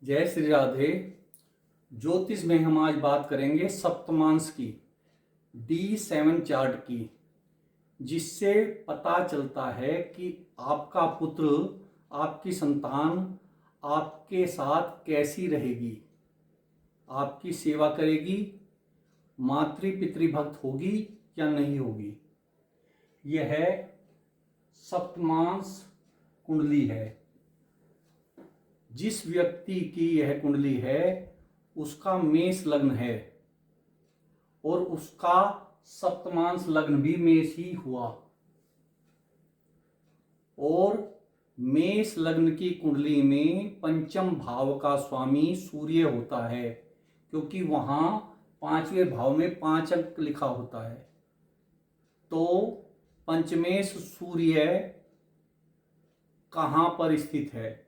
जय श्री राधे। ज्योतिष में हम आज बात करेंगे सप्तमांश की, D7 चार्ट की, जिससे पता चलता है कि आपका पुत्र, आपकी संतान आपके साथ कैसी रहेगी, आपकी सेवा करेगी, मातृ पितृभक्त होगी या नहीं होगी। यह सप्तमांश कुंडली है। जिस व्यक्ति की यह कुंडली है उसका मेष लग्न है और उसका सप्तमांश लग्न भी मेष ही हुआ, और मेष लग्न की कुंडली में पंचम भाव का स्वामी सूर्य होता है, क्योंकि वहां पांचवें भाव में 5 अंक लिखा होता है। तो पंचमेश सूर्य कहां पर स्थित है?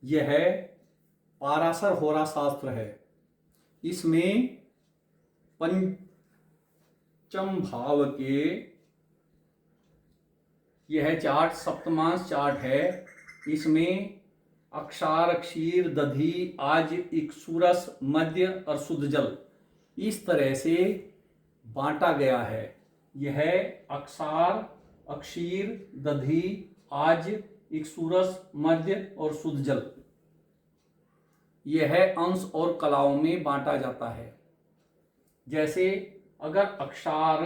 यह पाराशर होरा शास्त्र है। इसमें पंचम भाव के यह चार्ट सप्तमांश चार्ट है। इसमें अक्षार, क्षीर, दधि, आज, इक्षुरस, मध्य और शुद्ध जल इस तरह से बांटा गया है। यह अक्षार, अक्षीर, दधि, आज, इक्षुरस, मध्य और शुद्ध जल यह अंश और कलाओं में बांटा जाता है। जैसे अगर अक्षार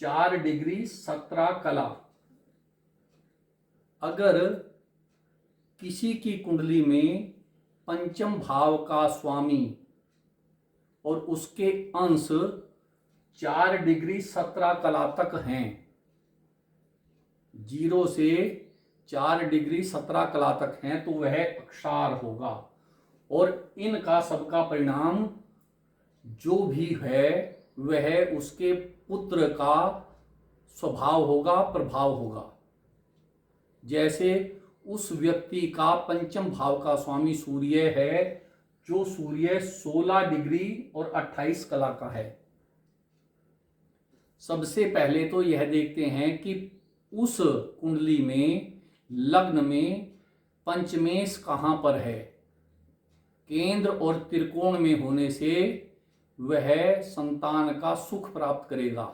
4 डिग्री 17 कला, अगर किसी की कुंडली में पंचम भाव का स्वामी और उसके अंश 4 डिग्री 17 कला तक हैं, 0 से 4 डिग्री 17 कला तक हैं, तो वह अक्षार होगा। और इनका सबका परिणाम जो भी है वह उसके पुत्र का स्वभाव होगा, प्रभाव होगा। जैसे उस व्यक्ति का पंचम भाव का स्वामी सूर्य है, जो सूर्य 16 डिग्री और 28 कला का है। सबसे पहले तो यह देखते हैं कि उस कुंडली में लग्न में पंचमेश कहां पर है। केंद्र और त्रिकोण में होने से वह संतान का सुख प्राप्त करेगा।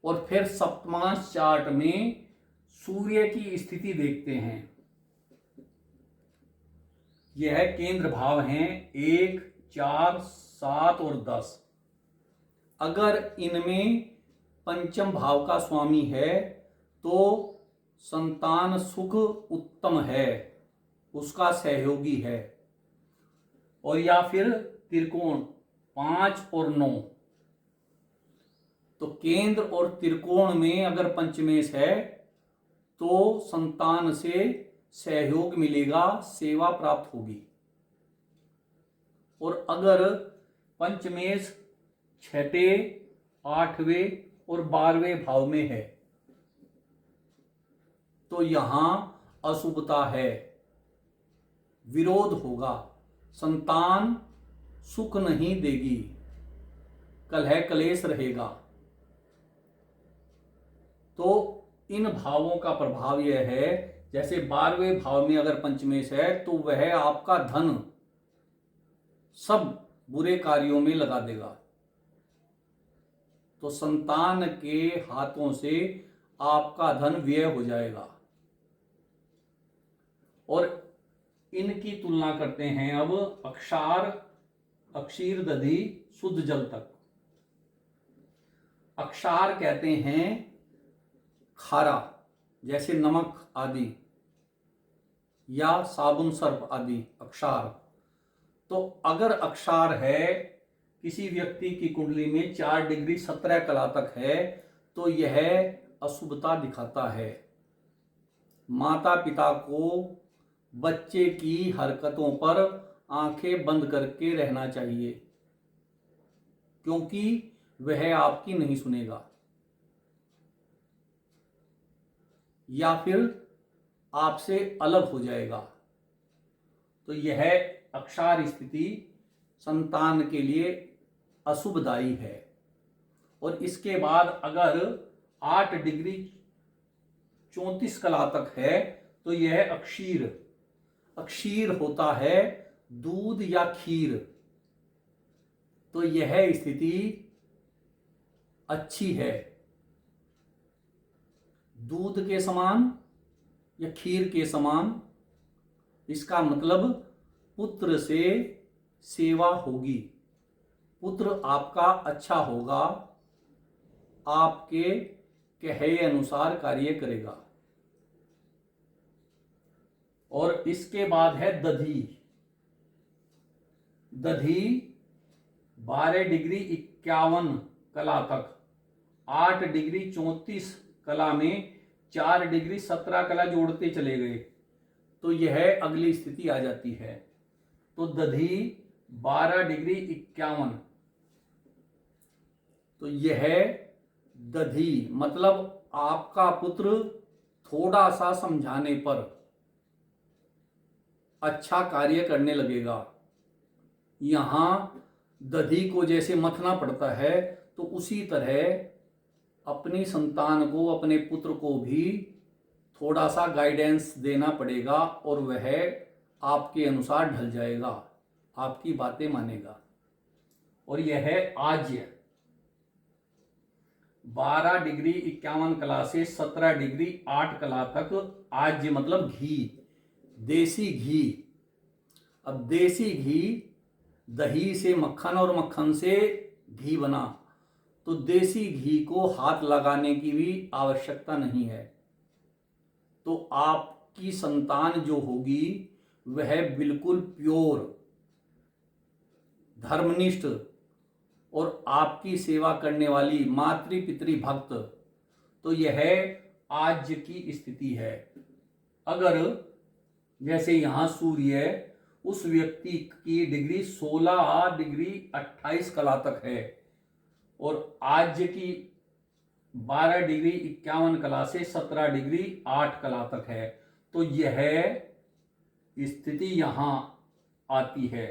और फिर सप्तमांश चार्ट में सूर्य की स्थिति देखते हैं। यह केंद्र भाव हैं 1, 4, 7 और 10। अगर इनमें पंचम भाव का स्वामी है तो संतान सुख उत्तम है, उसका सहयोगी है। और या फिर त्रिकोण 5 और 9, तो केंद्र और त्रिकोण में अगर पंचमेश है तो संतान से सहयोग मिलेगा, सेवा प्राप्त होगी। और अगर पंचमेश 6वें, 8वें और 12वें भाव में है तो यहां अशुभता है, विरोध होगा, संतान सुख नहीं देगी, कलह कलेश रहेगा। तो इन भावों का प्रभाव यह है, जैसे 12वें भाव में अगर पंचमेश है तो वह आपका धन सब बुरे कार्यों में लगा देगा, तो संतान के हाथों से आपका धन व्यय हो जाएगा। और इनकी तुलना करते हैं अब अक्षार, अक्षीर, दधि, शुद्ध जल तक। अक्षार कहते हैं खारा, जैसे नमक आदि या साबुन सर्फ आदि अक्षार। तो अगर अक्षार है किसी व्यक्ति की कुंडली में 4 डिग्री 17 कला तक है तो यह अशुभता दिखाता है। माता पिता को बच्चे की हरकतों पर आंखें बंद करके रहना चाहिए, क्योंकि वह आपकी नहीं सुनेगा या फिर आपसे अलग हो जाएगा। तो यह अक्षार स्थिति संतान के लिए अशुभदायी है। और इसके बाद अगर 8 डिग्री 34 कला तक है तो यह अक्षीर। अक्षीर होता है दूध या खीर, तो यह स्थिति अच्छी है। दूध के समान या खीर के समान, इसका मतलब पुत्र से सेवा होगी, पुत्र आपका अच्छा होगा, आपके कहे अनुसार कार्य करेगा। और इसके बाद है दधी। दधी 12 डिग्री 51 कला तक, 8 डिग्री 34 कला में 4 डिग्री 17 कला जोड़ते चले गए, तो यह अगली स्थिति आ जाती है। तो दधी 12 डिग्री 51, तो यह दधी मतलब आपका पुत्र थोड़ा सा समझाने पर अच्छा कार्य करने लगेगा। यहां दधी को जैसे मथना पड़ता है, तो उसी तरह अपनी संतान को, अपने पुत्र को भी थोड़ा सा गाइडेंस देना पड़ेगा और वह आपके अनुसार ढल जाएगा, आपकी बातें मानेगा। और यह है आज्य। 12 डिग्री 51 कला से 17 डिग्री 8 कला तक आज्य मतलब घी, देसी घी। अब देसी घी, दही से मक्खन और मक्खन से घी बना, तो देसी घी को हाथ लगाने की भी आवश्यकता नहीं है। तो आपकी संतान जो होगी वह बिल्कुल प्योर, धर्मनिष्ठ और आपकी सेवा करने वाली मातृ पितृ भक्त, तो यह आज की स्थिति है। अगर जैसे यहां सूर्य, उस व्यक्ति की डिग्री 16 डिग्री 28 कला तक है और आज की 12 डिग्री 51 कला से 17 डिग्री 8 कला तक है, तो यह स्थिति यहां आती है,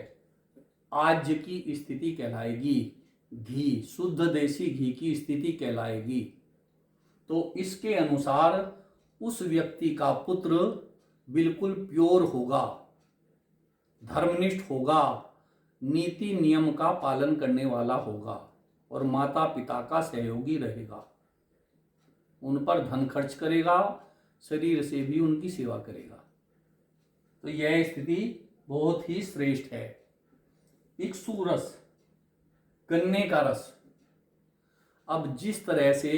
आज की स्थिति कहलाएगी, घी, शुद्ध देसी घी की स्थिति कहलाएगी। तो इसके अनुसार उस व्यक्ति का पुत्र बिल्कुल प्योर होगा, धर्मनिष्ठ होगा, नीति नियम का पालन करने वाला होगा और माता पिता का सहयोगी रहेगा, उन पर धन खर्च करेगा, शरीर से भी उनकी सेवा करेगा। तो यह स्थिति बहुत ही श्रेष्ठ है। इक्ष्वाकु रस, गन्ने का रस। अब जिस तरह से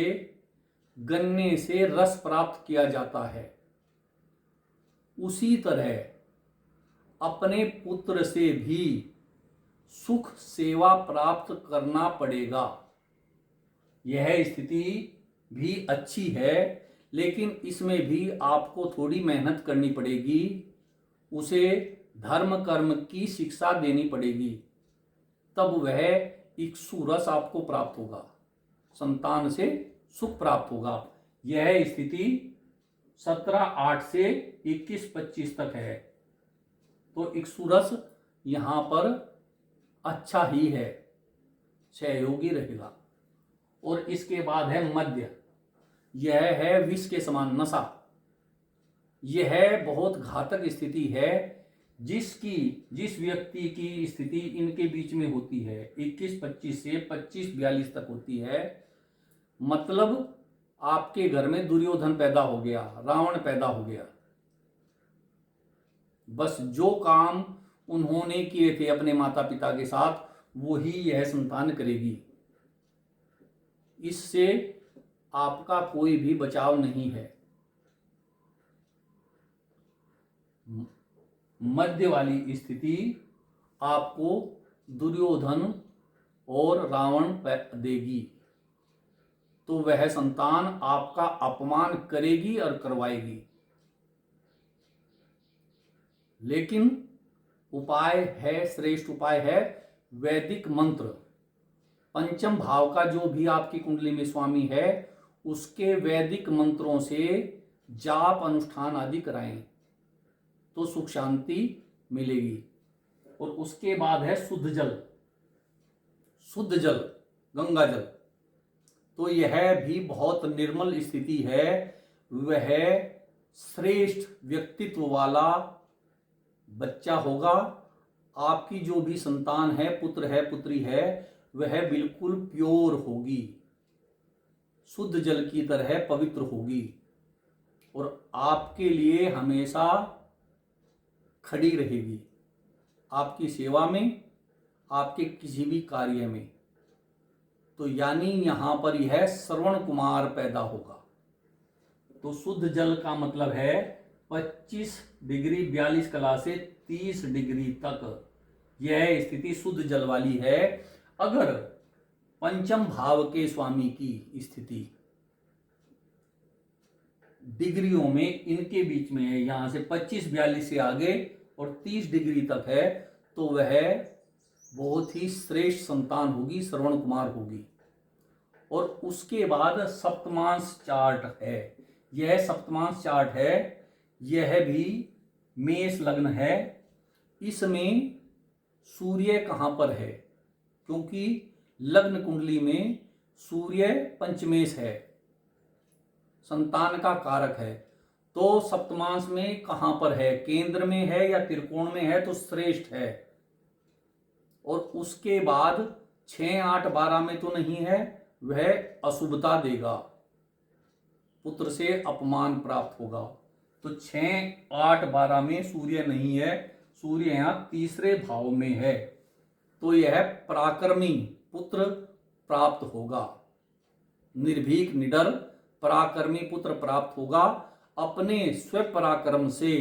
गन्ने से रस प्राप्त किया जाता है, उसी तरह अपने पुत्र से भी सुख सेवा प्राप्त करना पड़ेगा। यह स्थिति भी अच्छी है, लेकिन इसमें भी आपको थोड़ी मेहनत करनी पड़ेगी, उसे धर्म कर्म की शिक्षा देनी पड़ेगी, तब वह इक्ष्वाकु रस आपको प्राप्त होगा, संतान से सुख प्राप्त होगा। यह स्थिति 17/8 से 21-25 तक है। तो इक्ष्वाकु रस यहां पर अच्छा ही है, सहयोगी रहेगा। और इसके बाद है मध्य। यह है विष के समान नशा। यह बहुत घातक स्थिति है, जिस व्यक्ति की स्थिति इनके बीच में होती है, 21-25 से 25-42 तक होती है। मतलब आपके घर में दुर्योधन पैदा हो गया, रावण पैदा हो गया, बस जो काम उन्होंने किए थे अपने माता पिता के साथ, वही यह संतान करेगी, इससे आपका कोई भी बचाव नहीं है। मध्य वाली स्थिति आपको दुर्योधन और रावण देगी, तो वह संतान आपका अपमान करेगी और करवाएगी। लेकिन उपाय है, श्रेष्ठ उपाय है वैदिक मंत्र। पंचम भाव का जो भी आपकी कुंडली में स्वामी है, उसके वैदिक मंत्रों से जाप अनुष्ठान आदि कराएं, तो सुख शांति मिलेगी। और उसके बाद है शुद्ध जल। शुद्ध जल, गंगा जल, तो यह भी बहुत निर्मल स्थिति है। वह श्रेष्ठ व्यक्तित्व वाला बच्चा होगा, आपकी जो भी संतान है, पुत्र है, पुत्री है, वह बिल्कुल प्योर होगी, शुद्ध जल की तरह पवित्र होगी और आपके लिए हमेशा खड़ी रहेगी, आपकी सेवा में, आपके किसी भी कार्य में। तो यानी यहां पर यह श्रवण कुमार पैदा होगा। तो शुद्ध जल का मतलब है 25 डिग्री 42 कला से 30 डिग्री तक यह स्थिति शुद्ध जल वाली है। अगर पंचम भाव के स्वामी की स्थिति डिग्रियों में इनके बीच में है, यहां से 25-42 से आगे और 30 डिग्री तक है, तो वह बहुत ही श्रेष्ठ संतान होगी, श्रवण कुमार होगी। और उसके बाद सप्तमांश चार्ट है, यह सप्तमांश चार्ट है, यह भी मेष लग्न है। इसमें सूर्य कहां पर है, क्योंकि लग्न कुंडली में सूर्य पंचमेश है, संतान का कारक है। तो सप्तमांश में कहां पर है, केंद्र में है या त्रिकोण में है, तो श्रेष्ठ है। और उसके बाद 6, 8, 12 में तो नहीं है, वह अशुभता देगा, पुत्र से अपमान प्राप्त होगा। तो 6, 8, 12 में सूर्य नहीं है, सूर्य यहां तीसरे भाव में है, तो यह पराक्रमी पुत्र प्राप्त होगा, निर्भीक निडर पराक्रमी पुत्र प्राप्त होगा। अपने स्वपराक्रम से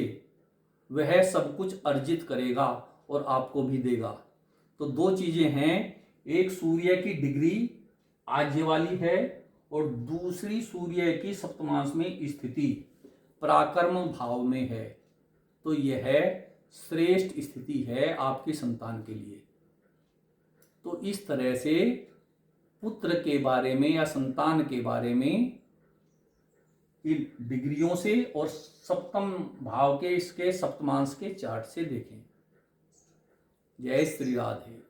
वह सब कुछ अर्जित करेगा और आपको भी देगा। तो दो चीजें हैं, एक सूर्य की डिग्री आज्य वाली है और दूसरी सूर्य की सप्तमांश में स्थिति पराक्रम भाव में है। तो यह श्रेष्ठ स्थिति है आपकी संतान के लिए। तो इस तरह से पुत्र के बारे में या संतान के बारे में इन डिग्रियों से और सप्तम भाव के इसके सप्तमांश के चार्ट से देखें। जय श्री राधे।